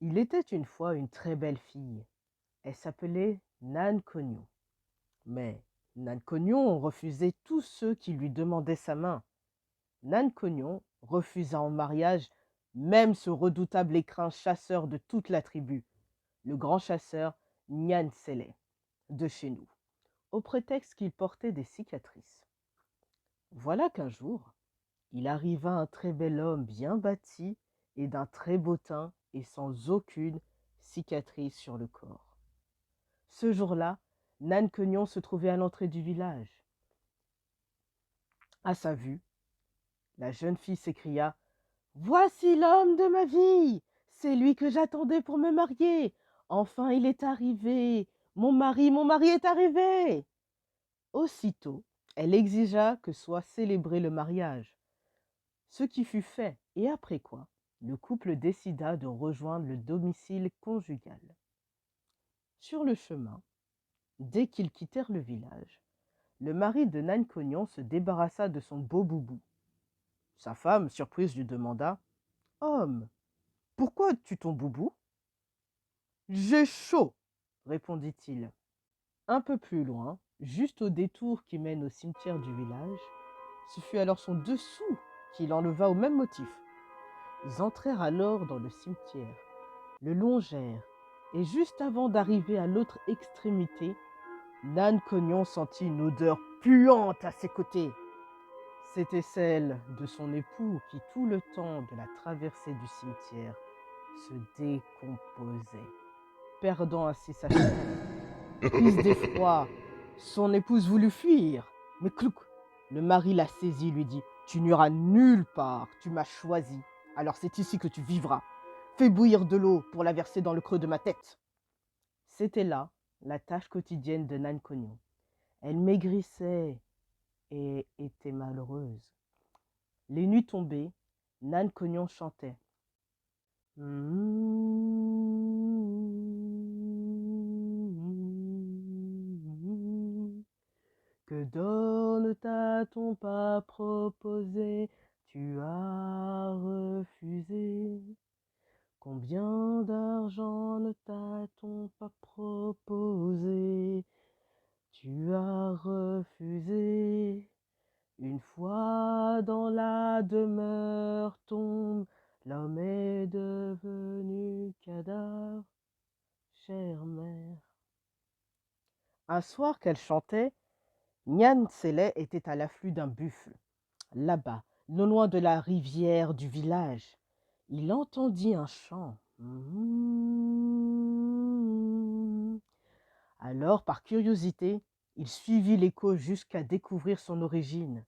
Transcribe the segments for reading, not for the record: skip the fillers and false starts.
Il était une fois une très belle fille. Elle s'appelait Nan Cognon. Mais Nan Cognon refusait tous ceux qui lui demandaient sa main. Nan Cognon refusa en mariage même ce redoutable écrin chasseur de toute la tribu, le grand chasseur Nyan Seleh, de chez nous, au prétexte qu'il portait des cicatrices. Voilà qu'un jour, il arriva un très bel homme bien bâti et d'un très beau teint et sans aucune cicatrice sur le corps. Ce jour-là, Nan Quenion se trouvait à l'entrée du village. À sa vue, la jeune fille s'écria: «Voici l'homme de ma vie! C'est lui que j'attendais pour me marier! Enfin, il est arrivé! Mon mari est arrivé!» Aussitôt, elle exigea que soit célébré le mariage, ce qui fut fait, et après quoi, le couple décida de rejoindre le domicile conjugal. Sur le chemin, dès qu'ils quittèrent le village, le mari de Nan Cognon se débarrassa de son beau boubou. Sa femme, surprise, lui demanda: «Homme, pourquoi as-tu ton boubou?» «J'ai chaud», répondit-il. Un peu plus loin, juste au détour qui mène au cimetière du village, ce fut alors son dessous qu'il enleva au même motif. Ils entrèrent alors dans le cimetière, le longèrent, et juste avant d'arriver à l'autre extrémité, Nan Cognon sentit une odeur puante à ses côtés. C'était celle de son époux qui, tout le temps de la traversée du cimetière, se décomposait, perdant ainsi sa chaleur. Prise d'effroi, son épouse voulut fuir, mais clouc, le mari la saisit et lui dit: «Tu n'iras nulle part, tu m'as choisi, alors c'est ici que tu vivras. Fais bouillir de l'eau pour la verser dans le creux de ma tête.» C'était là la tâche quotidienne de Nan Cognon. Elle maigrissait et était malheureuse. Les nuits tombées, Nan Cognon chantait: Que donne ta ton pas proposé, tu as refusé. Combien d'argent ne t'a-t-on pas proposé, tu as refusé. Une fois dans la demeure tombe, l'homme est devenu cadavre, chère mère. Un soir qu'elle chantait, Nyan Seleh était à l'affût d'un buffle. Là-bas, non loin de la rivière du village, il entendit un chant. Alors, par curiosité, il suivit l'écho jusqu'à découvrir son origine.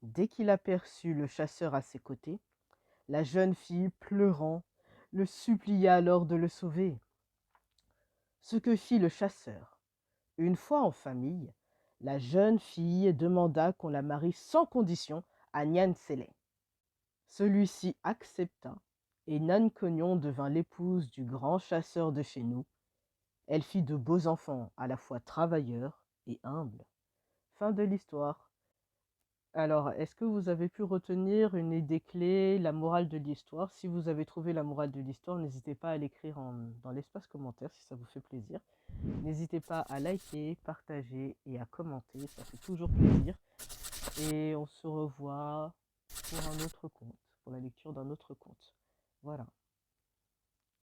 Dès qu'il aperçut le chasseur à ses côtés, la jeune fille, pleurant, le supplia alors de le sauver. Ce que fit le chasseur. Une fois en famille, la jeune fille demanda qu'on la marie sans condition à Nyan Seleh. Celui-ci accepta et Nan Cognon devint l'épouse du grand chasseur de chez nous. Elle fit de beaux enfants, à la fois travailleurs et humbles. Fin de l'histoire. Alors, est-ce que vous avez pu retenir une idée clé, la morale de l'histoire? Si vous avez trouvé la morale de l'histoire, n'hésitez pas à l'écrire dans l'espace commentaire si ça vous fait plaisir. N'hésitez pas à liker, partager et à commenter, ça fait toujours plaisir. Et on se revoit pour un autre conte, pour la lecture d'un autre conte. Voilà.